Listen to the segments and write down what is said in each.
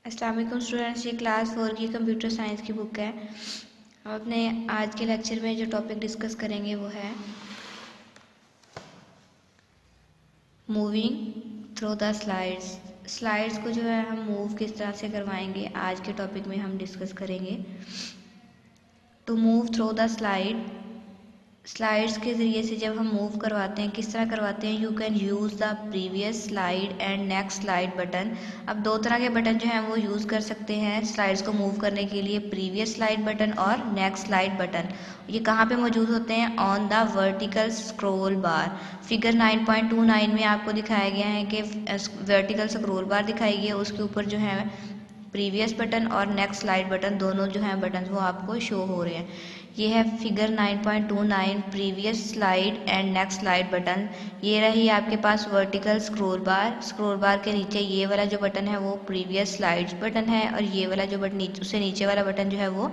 अस्सलाम वालेकुम स्टूडेंट्स, ये क्लास 4 की कंप्यूटर साइंस की बुक है। हम अपने आज के लेक्चर में जो टॉपिक डिस्कस करेंगे वो है moving through the slides. Slides को जो है हम मूव किस तरह से करवाएंगे आज के टॉपिक में हम डिस्कस करेंगे। To move through the slides के ज़रिए से जब हम मूव करवाते हैं, किस तरह करवाते हैं, you can use the previous slide and next slide button. अब दो तरह के बटन जो हैं वो यूज़ कर सकते हैं स्लाइड्स को मूव करने के लिए, प्रीवियस स्लाइड बटन और नेक्स्ट स्लाइड बटन। ये कहाँ पे मौजूद होते हैं? On the vertical scroll bar. Figure 9.29 में आपको दिखाया गया है कि वर्टिकल स्क्रोल बार दिखाई गई है, उसके ऊपर जो है प्रीवियस बटन और नेक्स्ट स्लाइड बटन दोनों जो हैं बटन वो आपको शो हो रहे हैं। ये है figure 9.29 previous slide and next slide button. ये रही आपके पास वर्टिकल स्क्रोल बार के नीचे ये वाला जो बटन है वो प्रीवियस स्लाइड बटन है, और ये वाला जो बटन उससे नीचे वाला बटन जो है वो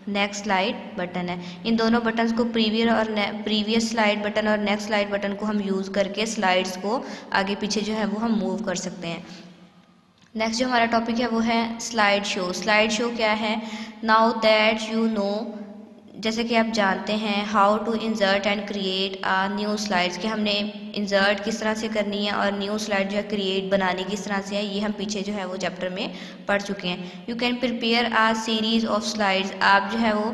नेक्स्ट स्लाइड बटन है। इन दोनों बटन्स को प्रीवियस स्लाइड बटन और नेक्स्ट स्लाइड बटन को हम यूज़ करके स्लाइड्स को आगे पीछे जो है वो हम मूव कर सकते हैं। नेक्स्ट जो हमारा टॉपिक है वो है स्लाइड शो। स्लाइड शो क्या है? नाउ दैट यू नो, जैसे कि आप जानते हैं, how to insert and create a new slides, कि हमने इंसर्ट किस तरह से करनी है और न्यू स्लाइड जो है क्रिएट बनानी किस तरह से है, ये हम पीछे जो है वो चैप्टर में पढ़ चुके हैं। You can prepare a series of slides. आप जो है वो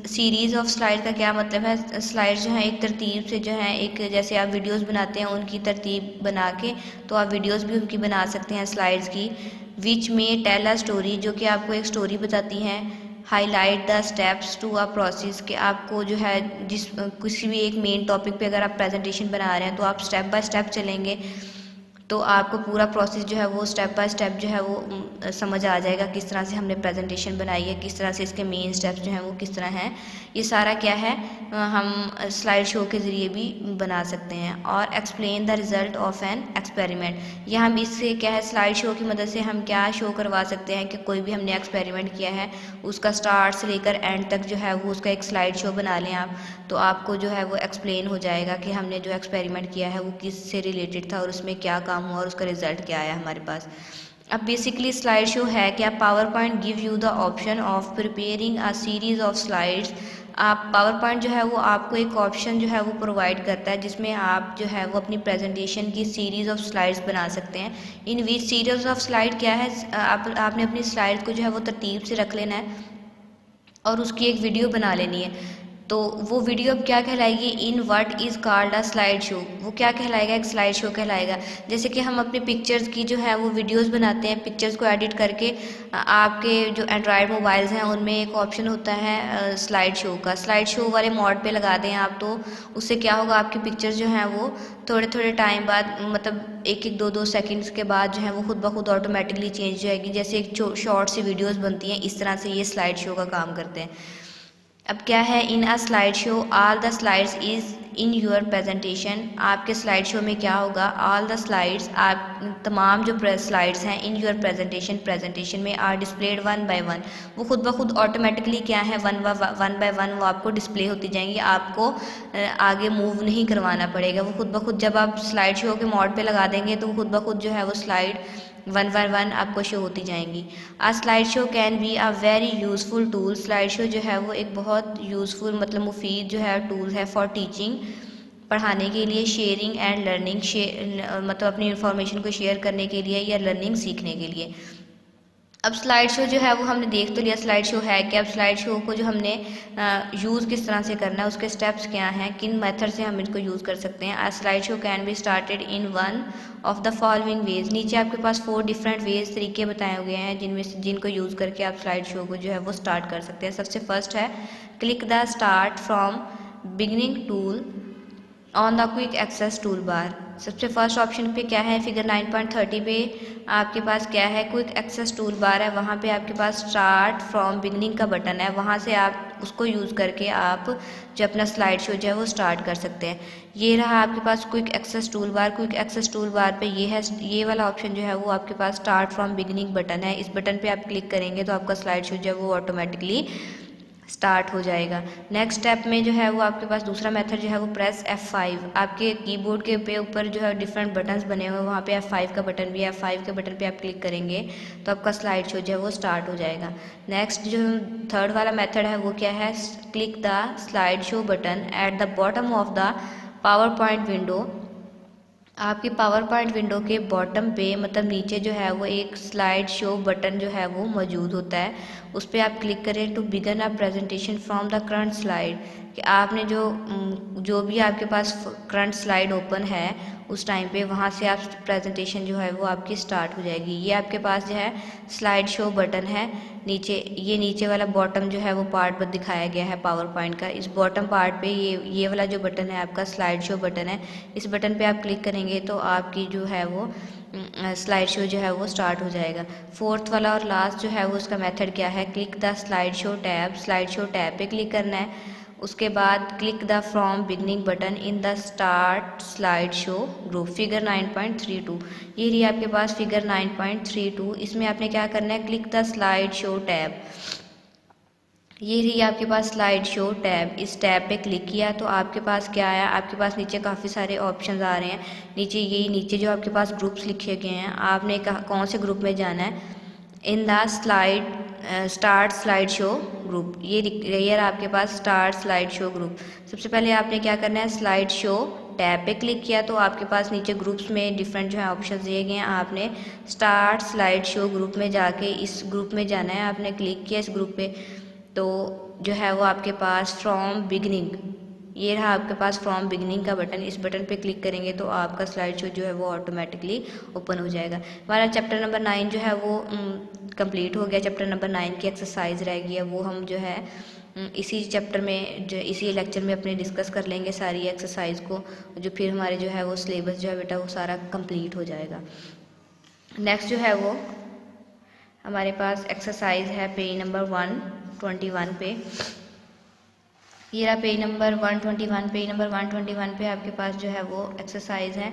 सीरीज़ ऑफ स्लाइड का क्या मतलब है? स्लाइड्स जो है एक तरतीब से जो है, एक जैसे आप वीडियोस बनाते हैं उनकी तरतीब बना के, तो आप वीडियोस भी उनकी बना सकते हैं स्लाइड्स की। विच में टेल अ स्टोरी, जो कि आपको एक स्टोरी बताती हैं। Highlight the steps to a process, कि आपको जो है किसी भी एक मेन टॉपिक पे अगर आप प्रेजेंटेशन बना रहे हैं तो आप स्टेप बाय स्टेप चलेंगे तो आपको पूरा प्रोसेस जो है वो स्टेप बाय स्टेप जो है वो समझ आ जाएगा, किस तरह से हमने प्रेजेंटेशन बनाई है, किस तरह से इसके मेन स्टेप्स जो हैं वो किस तरह हैं। ये सारा क्या है, हम स्लाइड शो के ज़रिए भी बना सकते हैं। और explain the result of an experiment, या हम इससे क्या है, स्लाइड शो की मदद से हम क्या शो करवा सकते हैं कि कोई भी हमने एक्सपेरिमेंट किया है उसका स्टार्ट से लेकर एंड तक जो है वो उसका एक स्लाइड शो बना लें आप, तो आपको जो है वो एक्सप्लेन हो जाएगा कि हमने जो एक्सपेरिमेंट किया है वो किस से रिलेटेड था और उसमें क्या काम हुआ और उसका रिजल्ट क्या आया हमारे पास। अब बेसिकली स्लाइड शो है क्या? Power point give you the option of preparing a series of slides. आप पावर पॉइंट जो है वो आपको एक ऑप्शन जो है वो प्रोवाइड करता है जिसमें आप जो है वो अपनी प्रेजेंटेशन की सीरीज़ ऑफ स्लाइड्स बना सकते हैं। इन विच सीरीज ऑफ स्लाइड क्या है, आपने अपनी स्लाइड को जो है वो तरतीब से रख लेना है और उसकी एक वीडियो बना लेनी है। तो वो वीडियो अब क्या कहलाएगी? In what is called a slide show. वो क्या कहलाएगा? एक स्लाइड शो कहलाएगा। जैसे कि हम अपनी पिक्चर्स की जो है वो वीडियोस बनाते हैं, पिक्चर्स को एडिट करके आपके जो एंड्रॉयड मोबाइल्स हैं उनमें एक ऑप्शन होता है स्लाइड शो का। स्लाइड शो वाले मोड पे लगा दें आप, तो उससे क्या होगा, आपकी पिक्चर्स जो हैं वो थोड़े थोड़े टाइम बाद, मतलब एक एक दो दो सेकंड्स के बाद जो है वो खुद ब खुद ऑटोमेटिकली चेंज हो जाएगी, जैसे एक शॉर्ट सी वीडियोस बनती हैं, इस तरह से ये स्लाइड शो का काम करते हैं। अब क्या है, in a slide show all the slides is in your presentation. आपके स्लाइड शो में क्या होगा? ऑल द स्लाइड्स, आप तमाम जो स्लाइड्स हैं इन योर प्रेजेंटेशन में are displayed one by one. वो खुद ब खुद ऑटोमेटिकली क्या है, वन बाय वन वो आपको डिस्प्ले होती जाएंगी, आपको आगे मूव नहीं करवाना पड़ेगा। वो खुद ब खुद जब आप स्लाइड शो के मोड पे लगा देंगे तो खुद ब खुद जो है वो स्लाइड वन बाय वन आपको शो होती जाएंगी। A slide show can be a very useful tool. Slide show जो है वो एक बहुत यूज़फुल मतलब मुफीद जो है टूल है फॉर टीचिंग, पढ़ाने के लिए, शेयरिंग एंड लर्निंग, मतलब अपनी इन्फॉर्मेशन को शेयर करने के लिए या लर्निंग सीखने के लिए। अब स्लाइड शो जो है वो हमने देख तो लिया स्लाइड शो है क्या। अब स्लाइड शो को जो हमने यूज़ किस तरह से करना है, उसके स्टेप्स क्या हैं, किन मेथड से हम इसको यूज़ कर सकते हैं। A slide show can be started in one of the following ways. नीचे आपके पास 4 डिफरेंट वेज तरीके बताए हुए हैं जिनको यूज़ करके आप स्लाइड शो को जो है वो स्टार्ट कर सकते हैं। सबसे फर्स्ट है click the start from beginning tool on the quick access tool bar. सबसे फर्स्ट ऑप्शन पे क्या है, फिगर 9.30 पे आपके पास क्या है, क्विक एक्सेस टूल बार है, वहाँ पे आपके पास स्टार्ट फ्रॉम बिगनिंग का बटन है, वहाँ से आप उसको यूज़ करके आप जो अपना स्लाइड शो जो है वो स्टार्ट कर सकते हैं। ये रहा आपके पास quick access tool bar. Quick access tool bar पे ये है, ये वाला ऑप्शन जो है वो आपके पास स्टार्ट फ्रॉम बिगनिंग बटन है। इस बटन पे आप क्लिक करेंगे तो आपका स्लाइड शो जो है वो ऑटोमेटिकली स्टार्ट हो जाएगा। नेक्स्ट स्टेप में जो है वो आपके पास दूसरा मेथड जो है वो प्रेस F5। आपके कीबोर्ड के पे ऊपर जो है डिफरेंट बटन्स बने हुए हैं, वहाँ पे F5 का बटन भी है। F5 के बटन पे आप क्लिक करेंगे तो आपका स्लाइड शो जो है वो स्टार्ट हो जाएगा। नेक्स्ट जो थर्ड वाला मेथड है वो क्या है, click the slide show button at the bottom of the power point window. आपकी पावर पॉइंट विंडो के बॉटम पे मतलब नीचे जो है वो एक स्लाइड शो बटन जो है वो मौजूद होता है, उस पर आप क्लिक करें to begin a presentation from the current slide. कि आपने जो भी आपके पास करंट स्लाइड ओपन है उस टाइम पे वहाँ से आप प्रेजेंटेशन जो है वो आपकी स्टार्ट हो जाएगी। ये आपके पास जो है स्लाइड शो बटन है नीचे, ये नीचे वाला बॉटम जो है वो पार्ट दिखाया गया है पावर पॉइंट का। इस बॉटम पार्ट पे ये वाला जो बटन है आपका स्लाइड शो बटन है, इस बटन पे आप क्लिक करेंगे तो आपकी जो है वो स्लाइड शो जो है वो स्टार्ट हो जाएगा। फोर्थ वाला और लास्ट जो है वो उसका मेथड क्या है, click the slide show tab. Slide show tab पे क्लिक करना है, उसके बाद click the from beginning button in the start slide show group figure 9.32। ये रही आपके पास फिगर 9.32। इसमें आपने क्या करना है, click the slide show tab. ये रही आपके पास स्लाइड शो टैब। इस टैब पे क्लिक किया तो आपके पास क्या आया, आपके पास नीचे काफ़ी सारे ऑप्शंस आ रहे हैं। नीचे जो आपके पास ग्रुप्स लिखे गए हैं, आपने कौन से ग्रुप में जाना है, in the start slide show group. ये रही है आपके पास स्टार्ट स्लाइड शो ग्रुप। सबसे पहले आपने क्या करना है, स्लाइड शो टैब पे क्लिक किया तो आपके पास नीचे ग्रुप्स में डिफरेंट जो है ऑप्शंस दिए गए हैं। आपने स्टार्ट स्लाइड शो ग्रुप में जाके इस ग्रुप में जाना है। आपने क्लिक किया इस ग्रुप पे तो जो है वो आपके पास फ्रॉम बिगनिंग, ये रहा आपके पास फ्रॉम बिगनिंग का बटन। इस बटन पे क्लिक करेंगे तो आपका स्लाइड शो जो है वो ऑटोमेटिकली ओपन हो जाएगा। हमारा चैप्टर नंबर 9 जो है वो कंप्लीट हो गया। चैप्टर नंबर 9 की एक्सरसाइज रह गई है, वो हम जो है इसी चैप्टर में जो इसी लेक्चर में अपने डिस्कस कर लेंगे सारी एक्सरसाइज को, जो फिर हमारे जो है वो सिलेबस जो है बेटा वो सारा कंप्लीट हो जाएगा। नेक्स्ट जो है वो हमारे पास एक्सरसाइज है पेज नंबर 121 पे। ये रहा पेज नंबर 121। पेज नंबर 121 पे आपके पास जो है वो एक्सरसाइज है।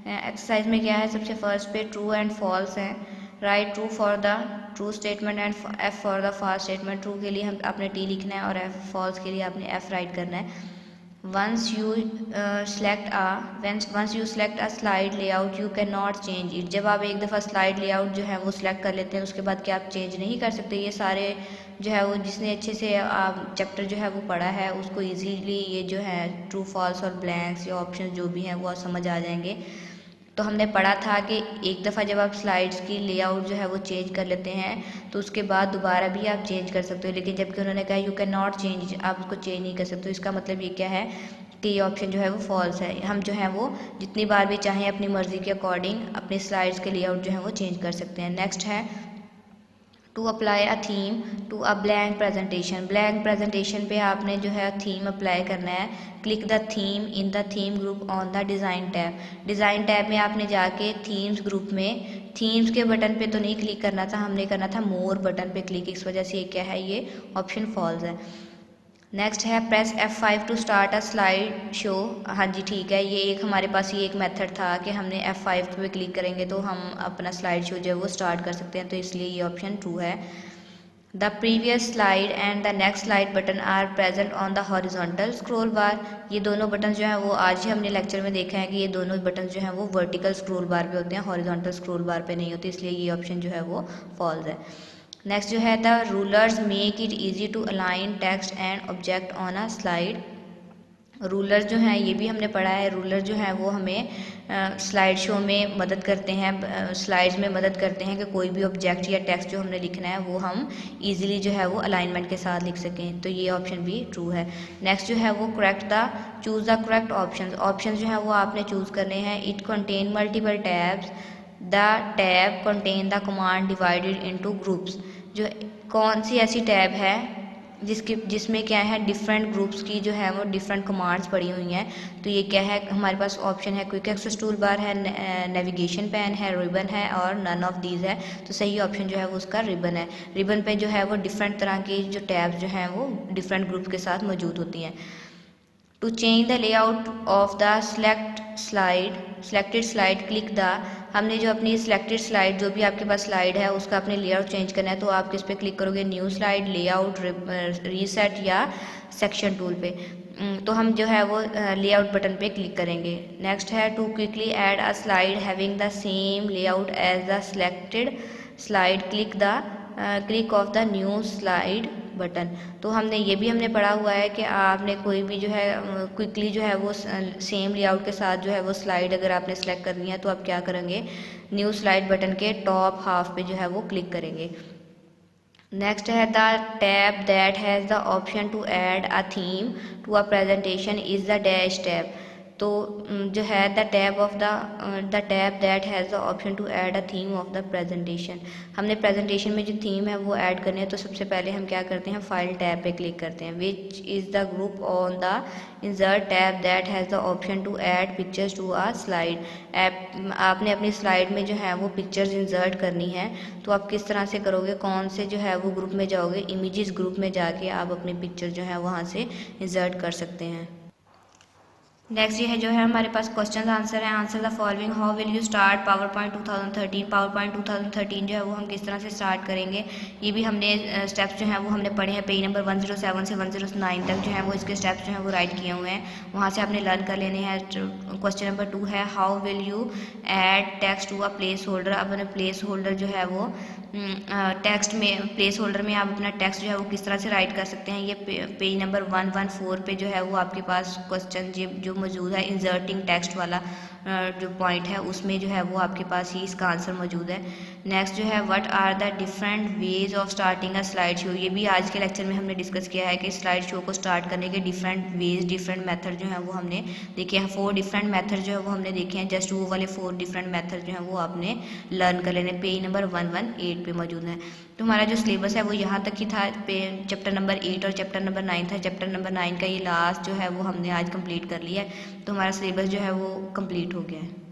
एक्सरसाइज में क्या है, सबसे फर्स्ट पे ट्रू एंड फॉल्स है। Right true for the true statement and F for the false statement. True के लिए हम आपने टी लिखना है और एफ फॉल्स के लिए आपने एफ राइट करना है। once you select a slide layout you cannot change it। जब आप एक दफ़ा स्लाइड लेआउट जो है वो सिलेक्ट कर लेते हैं उसके बाद क्या आप चेंज नहीं कर सकते। ये सारे जो है वो जिसने अच्छे से आप चैप्टर जो है वो पढ़ा है उसको इजीली ये जो है ट्रू फॉल्स और ब्लैंक्स या ऑप्शन जो भी हैं वो समझ आ जाएंगे। तो हमने पढ़ा था कि एक दफ़ा जब आप स्लाइड्स की लेआउट जो है वो चेंज कर लेते हैं तो उसके बाद दोबारा भी आप चेंज कर सकते हो, लेकिन जबकि उन्होंने कहा यू कैन नॉट चेंज, आप उसको चेंज नहीं कर सकते। इसका मतलब ये क्या है कि ये ऑप्शन जो है वो फॉल्स है। हम जो है वो जितनी बार भी चाहें अपनी मर्ज़ी के अकॉर्डिंग अपनी स्लाइड्स के लेआउट जो है वो चेंज कर सकते हैं। नेक्स्ट है to apply a theme to a blank presentation. Blank presentation पे आपने जो है थीम अप्लाई करना है। Click the theme in the theme group on the design tab. Design tab में आपने जाके थीम्स ग्रुप में थीम्स के बटन पे तो नहीं क्लिक करना था, हमने करना था मोर बटन पे क्लिक। इस वजह से ये क्या है, ये ऑप्शन फॉल्स है। नेक्स्ट है press F5 to start a slide show. हाँ जी ठीक है, ये एक हमारे पास ये एक मेथड था कि हमने F5 पे क्लिक करेंगे तो हम अपना स्लाइड शो जो है वो स्टार्ट कर सकते हैं, तो इसलिए ये ऑप्शन ट्रू है। The previous slide and the next slide button are present on the horizontal scroll bar. ये दोनों बटन जो है वो आज ही हमने लेक्चर में देखा है कि ये दोनों बटन जो हैं वो वर्टिकल स्क्रोल बार पे होते हैं, हॉरिजॉन्टल स्क्रोल बार पे नहीं होते, इसलिए ये ऑप्शन जो है वो फॉल्स है। नेक्स्ट जो है the rulers make it easy to align text and object on a slide. Ruler जो हैं ये भी हमने पढ़ा है। रूलर जो है वो हमें स्लाइड शो में मदद करते हैं, स्लाइड्स में मदद करते हैं कि कोई भी ऑब्जेक्ट या टेक्स्ट जो हमने लिखना है वो हम इजीली जो है वो अलाइनमेंट के साथ लिख सकें, तो ये ऑप्शन भी ट्रू है। नेक्स्ट जो है वो correct the choose the correct option जो है वो आपने चूज़ करने हैं। It contain multiple tabs, the tab contain the command divided into groups. जो कौन सी ऐसी टैब है जिसमें क्या है डिफरेंट ग्रुप्स की जो है वो डिफरेंट कमांड्स पड़ी हुई हैं, तो ये क्या है हमारे पास ऑप्शन है क्विक एक्सेस टूल बार है, नेविगेशन पैन है, रिबन है और नन ऑफ दीज है। तो सही ऑप्शन जो है वो उसका रिबन है। रिबन पे जो है वो डिफरेंट तरह की जो टैब्स जो हैं वो डिफरेंट ग्रुप के साथ मौजूद होती हैं। To change the layout of the selected slide click the, हमने जो अपनी सिलेक्टेड स्लाइड, जो भी आपके पास स्लाइड है उसका अपने लेआउट चेंज करना है, तो आप किस पे क्लिक करोगे, न्यू स्लाइड, लेआउट, रीसेट या सेक्शन टूल पे। तो हम जो है वो लेआउट बटन पे क्लिक करेंगे। नेक्स्ट है to quickly add a slide having the same layout as the selected slide, click of the new slide button. तो हमने पढ़ा हुआ है कि आपने कोई भी जो है क्विकली जो है वो सेम लेआउट के साथ जो है वो स्लाइड अगर आपने सेलेक्ट करनी है तो आप क्या करेंगे, न्यू स्लाइड बटन के टॉप हाफ पे जो है वो क्लिक करेंगे। नेक्स्ट है the tab that has the option to add a theme to a presentation is the dash tab. तो जो है the tab that has the option to add a theme of the presentation. हमने presentation में जो theme है वो add करनी है, तो सबसे पहले हम क्या करते हैं, फाइल टैब पे क्लिक करते हैं। Which is the group on the insert tab that has the option to add pictures to a slide. आपने अपनी स्लाइड में जो है वो पिक्चर्स इंसर्ट करनी है, तो आप किस तरह से करोगे, कौन से जो है वो ग्रुप में जाओगे, इमेजेस ग्रुप में जाके आप अपनी पिक्चर जो है वहाँ से इंसर्ट कर सकते हैं। नेक्स्ट ये है जो है हमारे पास क्वेश्चन आंसर है। Answer the following, how will you start power point 2013। Power point 2013 जो है वो हम किस तरह से स्टार्ट करेंगे, ये भी हमने स्टेप्स जो हैं वो हमने पढ़े हैं। पेज नंबर 107 से 109 तक जो है वो इसके स्टेप्स जो हैं वो राइट किए हुए हैं, वहाँ से आपने लर्न कर लेने हैं। क्वेश्चन नंबर 2 है how will you add text to a place holder. अब अपने प्लेस होल्डर जो है वो टेक्स्ट में, प्लेस होल्डर में आप अपना टेक्स्ट जो है वो किस तरह से राइट कर सकते हैं, ये पेज नंबर 114 पे जो है वो आपके पास क्वेश्चन जो मौजूद है, इंसर्टिंग टेक्स्ट वाला जो पॉइंट है उसमें जो है वो आपके पास ही इसका आंसर मौजूद है। नेक्स्ट जो है what are the different ways of starting a slide show. ये भी आज के लेक्चर में हमने डिस्कस किया है कि स्लाइड शो को स्टार्ट करने के डिफरेंट वेज, डिफरेंट मेथड जो है वो हमने देखे हैं। 4 डिफरेंट मेथड जो है वो हमने देखे हैं। जस्ट वो वाले 4 डिफरेंट मेथड जो है वो आपने लर्न कर लेने, पेज नंबर 118 पे मौजूद है। तो हमारा जो सिलेबस है वो यहाँ तक ही था। चैप्टर नंबर 8 और चैप्टर नंबर 9 था। चैप्टर नंबर 9 का ये लास्ट जो है वो हमने आज कंप्लीट कर लिया है, तो हमारा सिलेबस जो है वो कंप्लीट हो गया है।